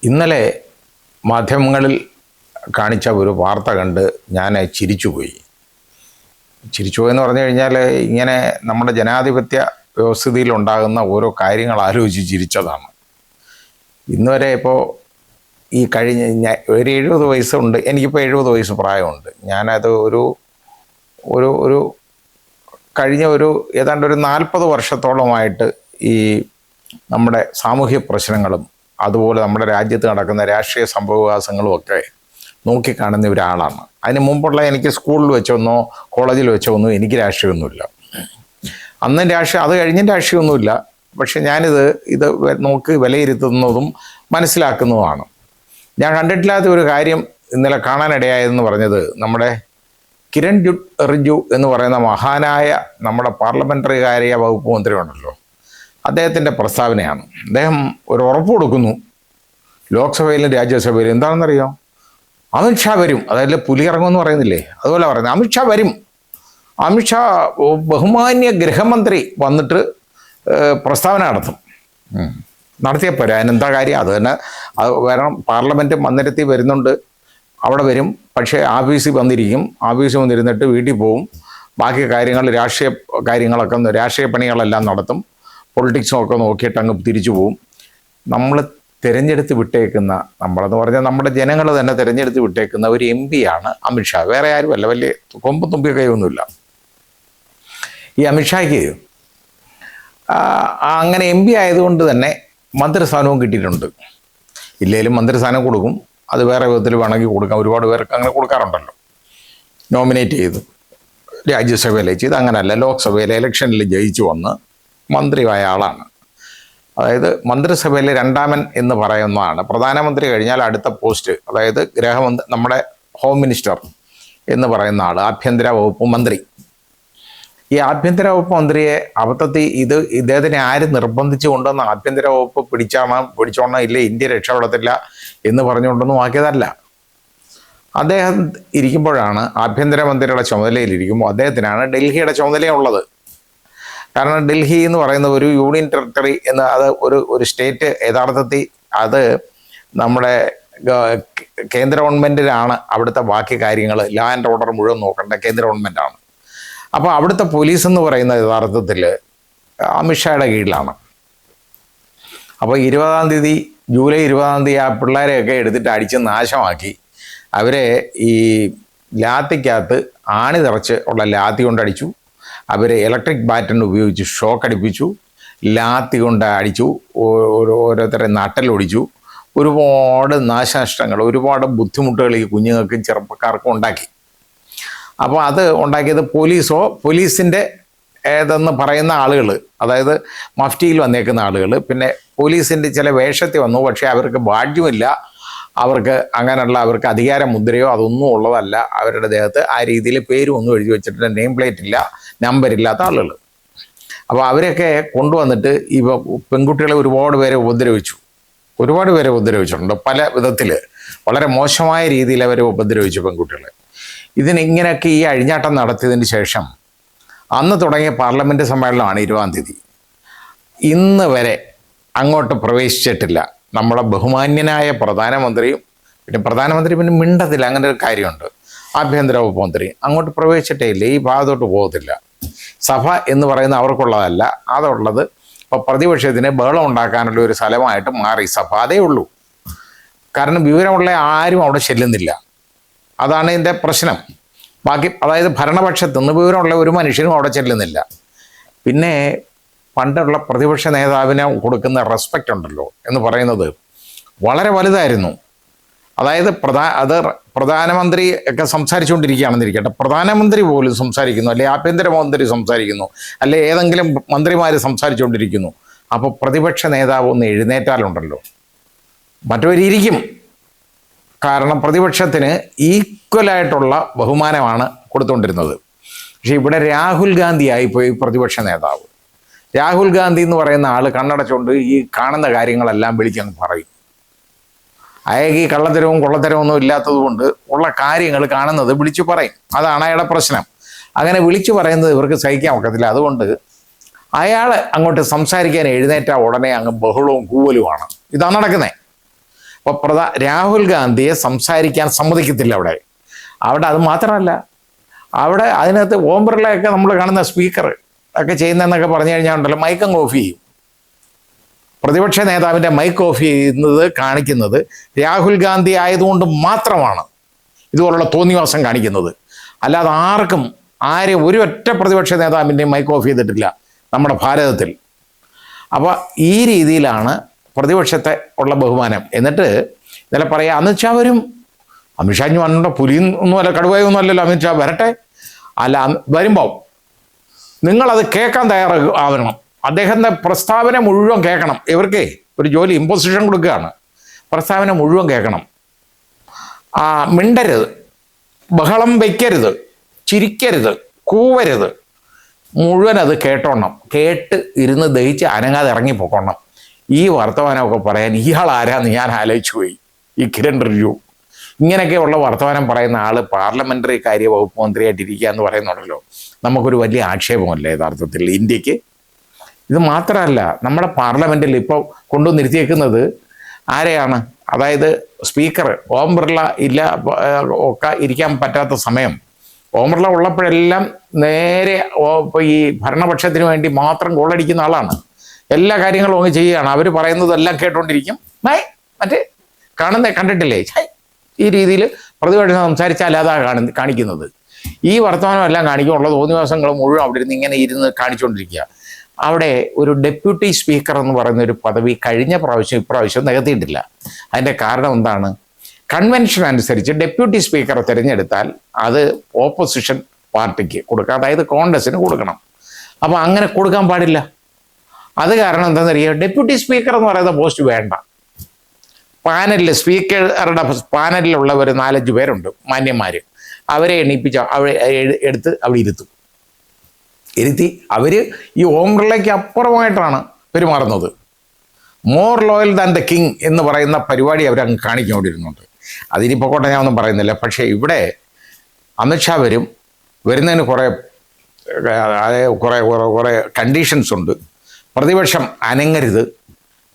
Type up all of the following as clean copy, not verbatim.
ഇന്നലെ മാധ്യമങ്ങളിൽ കാണിച്ച ഒരു വാർത്ത കണ്ട് ഞാൻ ചിരിച്ചുപോയി. ചിരിച്ചുപോയെന്ന് പറഞ്ഞു കഴിഞ്ഞാൽ ഇങ്ങനെ നമ്മുടെ ജനാധിപത്യ വ്യവസ്ഥിതിയിലുണ്ടാകുന്ന ഓരോ കാര്യങ്ങൾ ആലോചിച്ച് ചിരിച്ചതാണ്. ഇന്നുവരെ ഇപ്പോൾ ഈ കഴിഞ്ഞ ഒരു 70 വയസ്സുണ്ട്, എനിക്കിപ്പോൾ 70 വയസ്സ് പ്രായമുണ്ട്. ഞാനത് ഒരു ഒരു ഒരു കഴിഞ്ഞ ഏതാണ്ട് ഒരു 40 വർഷത്തോളമായിട്ട് ഈ നമ്മുടെ സാമൂഹ്യ പ്രശ്നങ്ങളും അതുപോലെ നമ്മുടെ രാജ്യത്ത് നടക്കുന്ന രാഷ്ട്രീയ സംഭവവികാസങ്ങളും ഒക്കെ നോക്കിക്കാണുന്ന ഒരാളാണ്. അതിന് മുമ്പുള്ള എനിക്ക് സ്കൂളിൽ വെച്ചൊന്നോ കോളേജിൽ വെച്ചോ എനിക്ക് രാഷ്ട്രീയമൊന്നുമില്ല. അന്നും അത് കഴിഞ്ഞും രാഷ്ട്രീയമൊന്നുമില്ല. പക്ഷെ ഞാനിത് നോക്കി വിലയിരുത്തുന്നതും മനസ്സിലാക്കുന്നതുമാണ്. ഞാൻ കണ്ടിട്ടില്ലാത്ത ഒരു കാര്യം ഇന്നലെ കാണാനിടയായതെന്ന് പറഞ്ഞത് നമ്മുടെ കിരൺ റിജ്ജു എന്ന് പറയുന്ന മഹാനായ നമ്മുടെ പാർലമെൻ്ററി കാര്യ വകുപ്പ് മന്ത്രി ഉണ്ടല്ലോ, അദ്ദേഹത്തിൻ്റെ പ്രസ്താവനയാണ്. അദ്ദേഹം ഒരു ഉറപ്പ് കൊടുക്കുന്നു ലോക്സഭയിലും രാജ്യസഭയിലും. എന്താണെന്നറിയോ? അമിത്ഷാ വരും. അതായത് പുലി ഇറങ്ങുമെന്ന് പറയുന്നില്ലേ, അതുപോലെ പറയുന്നത് അമിത്ഷാ വരും. അമിത്ഷാ ബഹുമാന്യ ഗൃഹമന്ത്രി വന്നിട്ട് പ്രസ്താവന നടത്തിയപ്പോരാ. അതിനെന്താ കാര്യം? അത് തന്നെ വരണം. പാർലമെൻറ്റ് മന്ദിരത്തിൽ വരുന്നുണ്ട്, അവിടെ വരും. പക്ഷേ ആഫീസിൽ വന്നിരിക്കും. ആഫീസിൽ വന്നിരുന്നിട്ട് വീട്ടിൽ പോവും. ബാക്കി കാര്യങ്ങൾ രാഷ്ട്രീയ പണികളെല്ലാം നടത്തും. പൊളിറ്റിക്സുമൊക്കെ നോക്കിയിട്ട് അങ്ങ് തിരിച്ചു പോവും. നമ്മൾ തിരഞ്ഞെടുത്ത് വിട്ടേക്കുന്ന, നമ്മളെന്ന് പറഞ്ഞാൽ നമ്മുടെ ജനങ്ങൾ തന്നെ തിരഞ്ഞെടുത്ത് വിട്ടേക്കുന്ന ഒരു MP ആണ് അമിത്ഷാ. വേറെ ആരുമല്ല, വലിയ കൊമ്പ് തുമ്പി കൈയൊന്നുമില്ല. ഈ അമിത്ഷായ്ക്ക് അങ്ങനെ MP ആയതുകൊണ്ട് തന്നെ മന്ത്രിസ്ഥാനവും കിട്ടിയിട്ടുണ്ട്. ഇല്ലെങ്കിലും മന്ത്രിസ്ഥാനം കൊടുക്കും. അത് വേറെ വിധത്തിൽ വേണമെങ്കിൽ കൊടുക്കാം. ഒരുപാട് പേർക്ക് അങ്ങനെ കൊടുക്കാറുണ്ടല്ലോ. നോമിനേറ്റ് ചെയ്ത് രാജ്യസഭയിൽ ചെയ്ത്, അങ്ങനെയല്ല ലോക്സഭയിലെ ഇലക്ഷനിൽ ജയിച്ചു വന്ന് മന്ത്രിയായ ആളാണ്. അതായത് മന്ത്രിസഭയിലെ രണ്ടാമൻ എന്ന് പറയുന്നതാണ്. പ്രധാനമന്ത്രി കഴിഞ്ഞാൽ അടുത്ത പോസ്റ്റ്, അതായത് നമ്മുടെ ഹോം മിനിസ്റ്റർ എന്ന് പറയുന്ന ആൾ, ആഭ്യന്തര വകുപ്പ് മന്ത്രി. ഈ ആഭ്യന്തര വകുപ്പ് മന്ത്രിയെ അബദ്ധത്തിൽ ഇദ്ദേഹത്തിനെ ആര് നിർബന്ധിച്ചു കൊണ്ടുവന്ന് ആഭ്യന്തര വകുപ്പ് പിടിച്ചോണം ഇല്ല ഇന്ത്യ രക്ഷപ്പെടത്തില്ല എന്ന് പറഞ്ഞുകൊണ്ടൊന്നും ആക്കിയതല്ല. അദ്ദേഹം ഇരിക്കുമ്പോഴാണ്, ആഭ്യന്തരമന്ത്രിയുടെ ചുമതലയിലിരിക്കുമ്പോൾ അദ്ദേഹത്തിനാണ് ഡൽഹിയുടെ ചുമതലയുള്ളത്. കാരണം ഡൽഹി എന്ന് പറയുന്ന ഒരു യൂണിയൻ ടെറിട്ടറി അത് ഒരു സ്റ്റേറ്റ്. യഥാർത്ഥത്തിൽ അത് നമ്മുടെ കേന്ദ്ര ഗവൺമെൻറ്റിനാണ് അവിടുത്തെ ബാക്കി കാര്യങ്ങൾ, ലാ ആൻഡ് ഓർഡർ മുഴുവൻ നോക്കേണ്ട കേന്ദ്ര ഗവൺമെൻറ്റാണ്. അപ്പോൾ അവിടുത്തെ പോലീസ് എന്ന് പറയുന്നത് യഥാർത്ഥത്തിൽ അമിത്ഷായുടെ കീഴിലാണ്. അപ്പോൾ ജൂലൈ 20 ആ പിള്ളേരെയൊക്കെ എടുത്തിട്ട് അടിച്ച് നാശമാക്കി. അവരെ ഈ ലാത്തിക്കകത്ത് ആണി നിറച്ച് ഉള്ള ലാത്തി കൊണ്ടടിച്ചു. അവരെ ഇലക്ട്രിക് ബാറ്റൺ ഉപയോഗിച്ച് ഷോക്ക് അടിപ്പിച്ചു. ലാത്തി കൊണ്ട് അടിച്ചു. ഓരോരുത്തരെ നട്ടലൊടിച്ചു. ഒരുപാട് നാശനഷ്ടങ്ങൾ, ഒരുപാട് ബുദ്ധിമുട്ടുകൾ ഈ കുഞ്ഞുങ്ങൾക്കും ചെറുപ്പക്കാർക്കും ഉണ്ടാക്കി. അപ്പോൾ അത് ഉണ്ടാക്കിയത് പോലീസിൻ്റെ ഏതെന്ന് പറയുന്ന ആളുകൾ, അതായത് മഫ്റ്റിയിൽ വന്നേക്കുന്ന ആളുകൾ, പിന്നെ പോലീസിൻ്റെ ചില വേഷത്തിൽ വന്നു. പക്ഷേ അവർക്ക് ബാഡ്ജുമില്ല, അവർക്ക് അധികാര മുദ്രയോ അതൊന്നും ഉള്ളതല്ല. അവരുടെ ദേഹത്ത് ആ രീതിയിൽ പേരും ഒന്നും എഴുതി വെച്ചിട്ട് നെയിം പ്ലേറ്റ് ഇല്ല, നമ്പരില്ലാത്ത ആളുകൾ. അപ്പോൾ അവരൊക്കെ കൊണ്ടുവന്നിട്ട് പെൺകുട്ടികളെ ഒരുപാട് പേരെ ഉപദ്രവിച്ചിട്ടുണ്ട്. പല വിധത്തിൽ വളരെ മോശമായ രീതിയിൽ അവരെ ഉപദ്രവിച്ചു പെൺകുട്ടികളെ. ഇങ്ങനെയൊക്കെ ഈ അഴിഞ്ഞാട്ടം നടത്തിയതിന് ശേഷം അന്ന് തുടങ്ങിയ പാർലമെൻറ്റ് സമ്മേളനമാണ് 20 ഇന്ന് വരെ അങ്ങോട്ട് പ്രവേശിച്ചിട്ടില്ല നമ്മുടെ ബഹുമാന്യനായ പ്രധാനമന്ത്രിയും. പിന്നെ മിണ്ടത്തില്ല, അങ്ങനെ ഒരു കാര്യമുണ്ട്. ആഭ്യന്തര വകുപ്പ് മന്ത്രി അങ്ങോട്ട് പ്രവേശിച്ചിട്ടേ ഇല്ല, ഈ ഭാഗത്തോട്ട് പോകത്തില്ല. സഭ എന്ന് പറയുന്ന അവർക്കുള്ളതല്ല, അതുള്ളത് ഇപ്പോൾ പ്രതിപക്ഷത്തിന് ബഹളം ഉണ്ടാക്കാനുള്ള ഒരു സ്ഥലമായിട്ട് മാറി സഭ. അതേ ഉള്ളൂ. കാരണം വിവരമുള്ള ആരും അവിടെ ചെല്ലുന്നില്ല. അതാണ് ഇതിൻ്റെ പ്രശ്നം. അതായത് ഭരണപക്ഷത്തു നിന്ന് വിവരമുള്ള ഒരു മനുഷ്യനും അവിടെ ചെല്ലുന്നില്ല. പിന്നെ പണ്ടുള്ള പ്രതിപക്ഷ നേതാവിന് കൊടുക്കുന്ന റെസ്പെക്റ്റ് ഉണ്ടല്ലോ എന്ന് പറയുന്നത് വളരെ വലുതായിരുന്നു. അതായത് പ്രധാനമന്ത്രി ഒക്കെ സംസാരിച്ചുകൊണ്ടിരിക്കുകയാണെന്നിരിക്കട്ടെ, പ്രധാനമന്ത്രി പോലും സംസാരിക്കുന്നു, അല്ലെ ആഭ്യന്തരമന്ത്രി സംസാരിക്കുന്നു, അല്ലെ ഏതെങ്കിലും മന്ത്രിമാർ സംസാരിച്ചുകൊണ്ടിരിക്കുന്നു. അപ്പോൾ പ്രതിപക്ഷ നേതാവ് ഒന്ന് എഴുന്നേറ്റാലുണ്ടല്ലോ മറ്റവരിയ്ക്കും. കാരണം പ്രതിപക്ഷത്തിന് ഈക്വലായിട്ടുള്ള ബഹുമാനമാണ് കൊടുത്തുകൊണ്ടിരുന്നത്. പക്ഷേ ഇവിടെ രാഹുൽ ഗാന്ധി ആയിപ്പോയി പ്രതിപക്ഷ നേതാവ്. രാഹുൽ ഗാന്ധി എന്ന് പറയുന്ന ആൾ കണ്ണടച്ചുകൊണ്ട് ഈ കാണുന്ന കാര്യങ്ങളെല്ലാം വിളിച്ചങ്ങ് പറയും. അയാൾക്ക് ഈ കള്ളത്തരവും കൊള്ളത്തരവും ഒന്നും ഇല്ലാത്തത് കൊണ്ട് ഉള്ള കാര്യങ്ങൾ കാണുന്നത് വിളിച്ചു പറയും. അതാണ് അയാളുടെ പ്രശ്നം. അങ്ങനെ വിളിച്ചു പറയുന്നത് ഇവർക്ക് സഹിക്കാൻ ഒക്കത്തില്ല. അതുകൊണ്ട് അയാൾ അങ്ങോട്ട് സംസാരിക്കാൻ എഴുന്നേറ്റ ഉടനെ അങ്ങ് ബഹളവും കൂവലുമാണ്. ഇതാണ് നടക്കുന്നത്. അപ്പോൾ രാഹുൽ ഗാന്ധിയെ സംസാരിക്കാൻ സമ്മതിക്കത്തില്ല അവിടെ. അവിടെ അത് മാത്രമല്ല, അവിടെ അതിനകത്ത് ഓം ബിർളയൊക്കെ നമ്മൾ കാണുന്ന സ്പീക്കർ ഒക്കെ ചെയ്യുന്നതെന്നൊക്കെ പറഞ്ഞു കഴിഞ്ഞാൽ ഉണ്ടല്ലോ, മൈക്കം ഓഫ് ചെയ്യും. പ്രതിപക്ഷ നേതാവിൻ്റെ മൈക്ക് ഓഫ് ചെയ്യുന്നത് കാണിക്കുന്നത് രാഹുൽ ഗാന്ധി ആയതുകൊണ്ട് മാത്രമാണ് ഇതുപോലുള്ള തോന്നിവാസം കാണിക്കുന്നത്. അല്ലാതെ ആർക്കും ഒരു ഒറ്റ പ്രതിപക്ഷ നേതാവിൻ്റെയും മൈക്ക് ഓഫ് ചെയ്തിട്ടില്ല നമ്മുടെ ഭാരതത്തിൽ. അപ്പോൾ ഈ രീതിയിലാണ് പ്രതിപക്ഷത്തെ ഉള്ള ബഹുമാനം. എന്നിട്ട് ഇന്നലെ പറയാം, അമിത്ഷാ വരും. അമിത്ഷാ ഇനി വന്നിട്ട് പുലിയൊന്നുമല്ല കടുവയൊന്നും അല്ലല്ലോ, അമിത്ഷാ വരട്ടെ. അല്ല, വരുമ്പോൾ നിങ്ങളത് കേൾക്കാൻ തയ്യാറാവണം. അദ്ദേഹത്തിൻ്റെ പ്രസ്താവന മുഴുവൻ കേൾക്കണം. ഇവർക്ക് ഒരു ജോലി ഇമ്പോസിഷൻ കൊടുക്കുകയാണ്. പ്രസ്താവന മുഴുവൻ കേൾക്കണം. മിണ്ടരുത്, ബഹളം വയ്ക്കരുത്, ചിരിക്കരുത്, കൂവരുത്, മുഴുവൻ അത് കേട്ടോണം. കേട്ട് ഇരുന്ന് ദഹിച്ച് അനങ്ങാതെ ഇറങ്ങിപ്പോക്കണം. ഈ വർത്തമാനമൊക്കെ പറയാൻ ഇയാൾ ആരാന്ന് ഞാൻ ആലോചിച്ചു പോയി. ഈ കിരൺ റിജിജു ഇങ്ങനെയൊക്കെയുള്ള വർത്തമാനം പറയുന്ന ആൾ പാർലമെൻ്ററി കാര്യ വകുപ്പ് മന്ത്രിയായിട്ടിരിക്കുക എന്ന് പറയുന്നുണ്ടല്ലോ, നമുക്കൊരു വലിയ ആക്ഷേപമല്ലേ യഥാർത്ഥത്തിൽ ഇന്ത്യക്ക്. ഇത് മാത്രമല്ല, നമ്മുടെ പാർലമെൻറ്റിൽ ഇപ്പോൾ കൊണ്ടുവന്നിരുത്തിയേക്കുന്നത് ആരെയാണ്? അതായത് സ്പീക്കർ ഓം ബിർള ഇല്ല ഒക്കെ ഇരിക്കാൻ പറ്റാത്ത സമയം ഓം ബിർള ഉള്ളപ്പോഴെല്ലാം നേരെ ഈ ഭരണപക്ഷത്തിന് വേണ്ടി മാത്രം ഗോളടിക്കുന്ന ആളാണ്. എല്ലാ കാര്യങ്ങളും അങ്ങ് ചെയ്യുകയാണ്. അവർ പറയുന്നതെല്ലാം കേട്ടോണ്ടിരിക്കും. മറ്റേ കണ്ടിട്ടില്ലേ ഈ രീതിയിൽ പ്രതിപക്ഷം സംസാരിച്ചാൽ അതാ കാണിക്കുന്നത്. ഈ വർത്തമാനമെല്ലാം കാണിക്കുമുള്ള തോന്നിവാസങ്ങൾ മുഴുവൻ അവിടെ ഇരുന്ന് ഇങ്ങനെ ഇരുന്ന് കാണിച്ചുകൊണ്ടിരിക്കുക. അവിടെ ഒരു ഡെപ്യൂട്ടി സ്പീക്കർ എന്ന് പറയുന്ന ഒരു പദവി കഴിഞ്ഞ ഇപ്രാവശ്യം നികത്തിയിട്ടില്ല. അതിൻ്റെ കാരണം എന്താണ്? കൺവെൻഷൻ അനുസരിച്ച് ഡെപ്യൂട്ടി സ്പീക്കറെ തിരഞ്ഞെടുത്താൽ അത് ഓപ്പോസിഷൻ പാർട്ടിക്ക് കൊടുക്കാം, അതായത് കോൺഗ്രസിന് കൊടുക്കണം. അപ്പോൾ അങ്ങനെ കൊടുക്കാൻ പാടില്ല. അത് കാരണം എന്താണെന്നറിയാം, ഡെപ്യൂട്ടി സ്പീക്കർ എന്ന് പറയുന്ന പോസ്റ്റ് വേണ്ട. പാനലിൽ സ്പീക്കറുടെ പാനലിലുള്ളവർ 4-5 പേരുണ്ട് മാന്യന്മാർ. അവരെ എണീപ്പിച്ച എടുത്ത് അവിടെ ഇരുത്തി അവർ ഈ ഓം ബിർളയ്ക്ക് അപ്പുറമായിട്ടാണ് പെരുമാറുന്നത്. More loyal than the king എന്ന് പറയുന്ന പരിപാടി അവരങ്ങ് കാണിക്കൊണ്ടിരുന്നുണ്ട്. അതിനിപ്പോൾ കോട്ടെ ഞാൻ ഒന്നും പറയുന്നില്ല. പക്ഷേ ഇവിടെ അമിത്ഷാ വരുന്നതിന് കുറേ കണ്ടീഷൻസ് ഉണ്ട്. പ്രതിപക്ഷം അനങ്ങരുത്,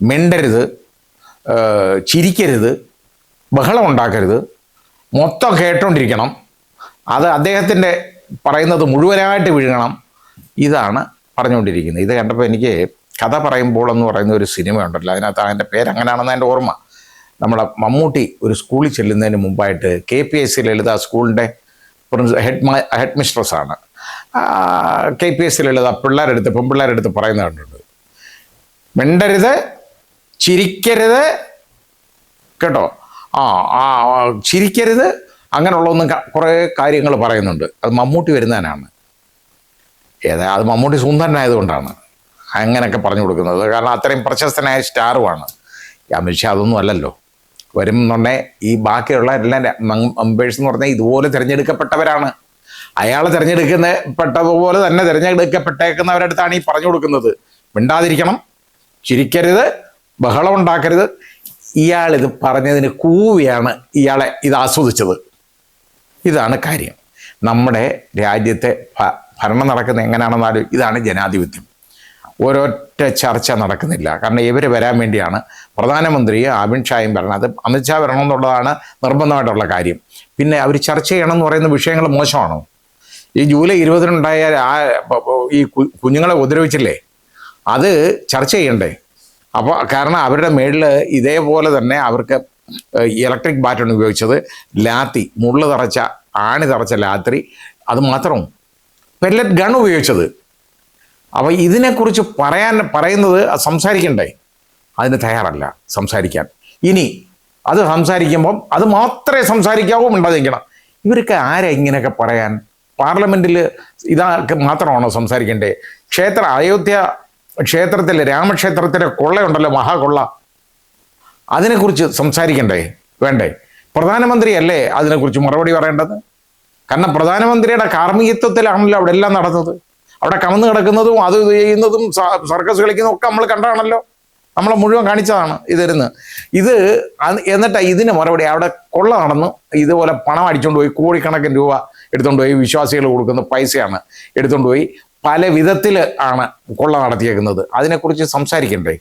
മിണ്ടരുത്, ചിരിക്കരുത്, ബഹളം ഉണ്ടാക്കരുത്, മൊത്തം കേട്ടോണ്ടിരിക്കണം, അത് അദ്ദേഹത്തിൻ്റെ പറയുന്നത് മുഴുവനായിട്ട് വിഴുങ്ങണം. ഇതാണ് പറഞ്ഞുകൊണ്ടിരിക്കുന്നത്. ഇത് കണ്ടപ്പോൾ എനിക്ക് കഥ പറയുമ്പോൾ എന്ന് പറയുന്ന ഒരു സിനിമ ഉണ്ടല്ലോ, അതിനകത്ത് അതിൻ്റെ പേര് അങ്ങനെയാണെന്ന് എൻ്റെ ഓർമ്മ. നമ്മളെ മമ്മൂട്ടി ഒരു സ്കൂളിൽ ചെല്ലുന്നതിന് മുമ്പായിട്ട് KPSC ലളിത സ്കൂളിൻ്റെ ഹെഡ് മിസ്ട്രസ്സാണ്. KPSC ലളിത പെൺപിള്ളേരെടുത്ത് പറയുന്ന കണ്ടിട്ടുണ്ട്, മിണ്ടരുത്, ചിരിക്കരുത്, കേട്ടോ, ചിരിക്കരുത്, അങ്ങനെയുള്ളതൊന്നും കുറേ കാര്യങ്ങൾ പറയുന്നുണ്ട്. അത് മമ്മൂട്ടി വരുന്നതിനാണ്. അത് മമ്മൂട്ടി സുന്ദരനായതുകൊണ്ടാണ് അങ്ങനെയൊക്കെ പറഞ്ഞു കൊടുക്കുന്നത്. കാരണം അത്രയും പ്രശസ്തനായ സ്റ്റാറുമാണ്. അമിത്ഷാ അതൊന്നും അല്ലല്ലോ. വരുന്നുണ്ടേ ഈ ബാക്കിയുള്ള എല്ലാ മെമ്പേഴ്സ് എന്ന് പറഞ്ഞാൽ ഇതുപോലെ തിരഞ്ഞെടുക്കപ്പെട്ടവരാണ്. അയാൾ തിരഞ്ഞെടുക്കപ്പെട്ടതുപോലെ തന്നെ തിരഞ്ഞെടുക്കപ്പെട്ടേക്കുന്നവരുടെ അടുത്താണ് ഈ പറഞ്ഞു കൊടുക്കുന്നത്. മിണ്ടാതിരിക്കണം, ചിരിക്കരുത്, ബഹളം ഉണ്ടാക്കരുത്. ഇയാളിത് പറഞ്ഞതിന് കൂവിയാണ് ഇയാളെ ഇത് ആസ്വദിച്ചത്. ഇതാണ് കാര്യം. നമ്മുടെ രാജ്യത്തെ ഭരണം നടക്കുന്നത് എങ്ങനെയാണെന്നാലും ഇതാണ് ജനാധിപത്യം. ഒരൊറ്റ ചർച്ച നടക്കുന്നില്ല. കാരണം ഇവർ വരാൻ വേണ്ടിയാണ് പ്രധാനമന്ത്രിയും അമിത്ഷായും വരണം. അത് അമിത്ഷാ വരണമെന്നുള്ളതാണ് നിർബന്ധമായിട്ടുള്ള കാര്യം. പിന്നെ അവർ ചർച്ച ചെയ്യണമെന്ന് പറയുന്ന വിഷയങ്ങൾ മോശമാണോ? ഈ ജൂലൈ 20-നുണ്ടായ ഈ കുഞ്ഞുങ്ങളെ ഉപദ്രവിച്ചില്ലേ, അത് ചർച്ച ചെയ്യണ്ടേ? അപ്പോൾ കാരണം അവരുടെ മേളിൽ ഇതേപോലെ തന്നെ അവർക്ക് ഇലക്ട്രിക് ബാറ്റാണ് ഉപയോഗിച്ചത്, ലാത്തി, ആണി തറച്ച ലാത്തി, അത് മാത്രം പെല്ലറ്റ് ഗൺ ഉപയോഗിച്ചത്. അപ്പോൾ ഇതിനെക്കുറിച്ച് പറയുന്നത് സംസാരിക്കണ്ടേ? അതിന് തയ്യാറല്ല സംസാരിക്കാൻ. ഇനി അത് സംസാരിക്കുമ്പം അത് മാത്രമേ സംസാരിക്കാവൂ, മിണ്ടാതിരിക്കണം. ഇവർക്ക് ആരാ ഇങ്ങനെയൊക്കെ പറയാൻ? പാർലമെൻറ്റിൽ ഇതൊക്കെ മാത്രമാണോ സംസാരിക്കേണ്ടേ? അയോധ്യ ക്ഷേത്രത്തിൽ, രാമക്ഷേത്രത്തിലെ കൊള്ളയുണ്ടല്ലോ, മഹാകൊള്ള, അതിനെക്കുറിച്ച് സംസാരിക്കണ്ടേ? വേണ്ടേ? പ്രധാനമന്ത്രിയല്ലേ അതിനെക്കുറിച്ച് മറുപടി പറയേണ്ടത്? കാരണം പ്രധാനമന്ത്രിയുടെ കാർമ്മികത്വത്തിലാണല്ലോ അവിടെ എല്ലാം നടന്നത്. അവിടെ കമന്ന് കിടക്കുന്നതും അത് ചെയ്യുന്നതും സർക്കസ് കളിക്കുന്നതും ഒക്കെ നമ്മൾ കണ്ടാണല്ലോ, നമ്മളെ മുഴുവൻ കാണിച്ചതാണ് ഇത്. എന്നിട്ട് ഇതിന് മറുപടി അവിടെ കൊള്ള നടന്നു, ഇതുപോലെ പണം അടിച്ചുകൊണ്ട് പോയി, കോടിക്കണക്കിന് രൂപ എടുത്തുകൊണ്ട് പോയി, വിശ്വാസികൾ കൊടുക്കുന്ന പൈസയാണ് എടുത്തുകൊണ്ട് പോയി, പല വിധത്തിൽ ആണ് കൊള്ള നടത്തിയേക്കുന്നത്. അതിനെക്കുറിച്ച് സംസാരിക്കണ്ടേ?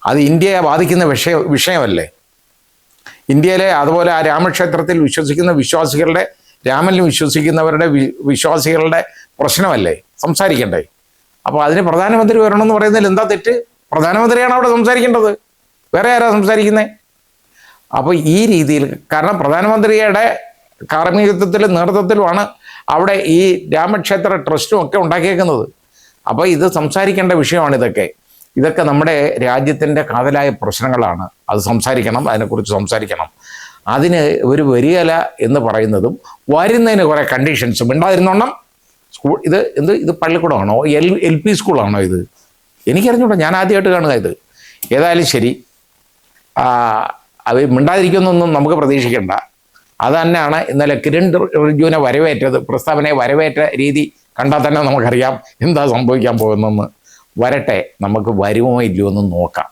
അത് ഇന്ത്യയെ ബാധിക്കുന്ന വിഷയമല്ലേ? ഇന്ത്യയിലെ അതുപോലെ ആ രാമക്ഷേത്രത്തിൽ വിശ്വസിക്കുന്ന വിശ്വാസികളുടെ, രാമനിൽ വിശ്വസിക്കുന്നവരുടെ വിശ്വാസികളുടെ പ്രശ്നമല്ലേ സംസാരിക്കണ്ടേ? അപ്പോൾ അതിന് പ്രധാനമന്ത്രി വരണമെന്ന് പറയുന്നതിൽ എന്താ തെറ്റ്? പ്രധാനമന്ത്രിയാണ് അവിടെ സംസാരിക്കേണ്ടത്, വേറെ ആരാ സംസാരിക്കുന്നത്? അപ്പോൾ ഈ രീതിയിൽ, കാരണം പ്രധാനമന്ത്രിയുടെ കാർമ്മികത്വത്തിലും നേതൃത്വത്തിലുമാണ് അവിടെ ഈ രാമക്ഷേത്ര ട്രസ്റ്റും ഒക്കെ ഉണ്ടാക്കിയേക്കുന്നത്. അപ്പോൾ ഇത് സംസാരിക്കേണ്ട വിഷയമാണ്. ഇതൊക്കെ നമ്മുടെ രാജ്യത്തിൻ്റെ കാതലായ പ്രശ്നങ്ങളാണ്. അത് സംസാരിക്കണം, അതിനെക്കുറിച്ച് സംസാരിക്കണം. അതിന് ഒരു വരികല എന്ന് പറയുന്നതും വരുന്നതിന് കുറേ കണ്ടീഷൻസ് മിണ്ടാതിരുന്നോണം. ഇത് പള്ളിക്കൂടമാണോ, LP സ്കൂളാണോ ഇത്? എനിക്കറിഞ്ഞൂടാ, ഞാൻ ആദ്യമായിട്ട് കാണുക ഇത്. ഏതായാലും ശരി, അത് മിണ്ടാതിരിക്കുന്നൊന്നും നമുക്ക് പ്രതീക്ഷിക്കേണ്ട. അത് തന്നെയാണ് ഇന്നലെ കിരൺ റിജിജുവിനെ വരവേറ്റത്. പ്രസ്താവനയെ വരവേറ്റ രീതി കണ്ടാൽ തന്നെ നമുക്കറിയാം എന്താ സംഭവിക്കാൻ പോകുന്നതെന്ന്. വരട്ടെ, നമുക്ക് വരുമോ ഇല്ലയോ എന്ന് നോക്കാം.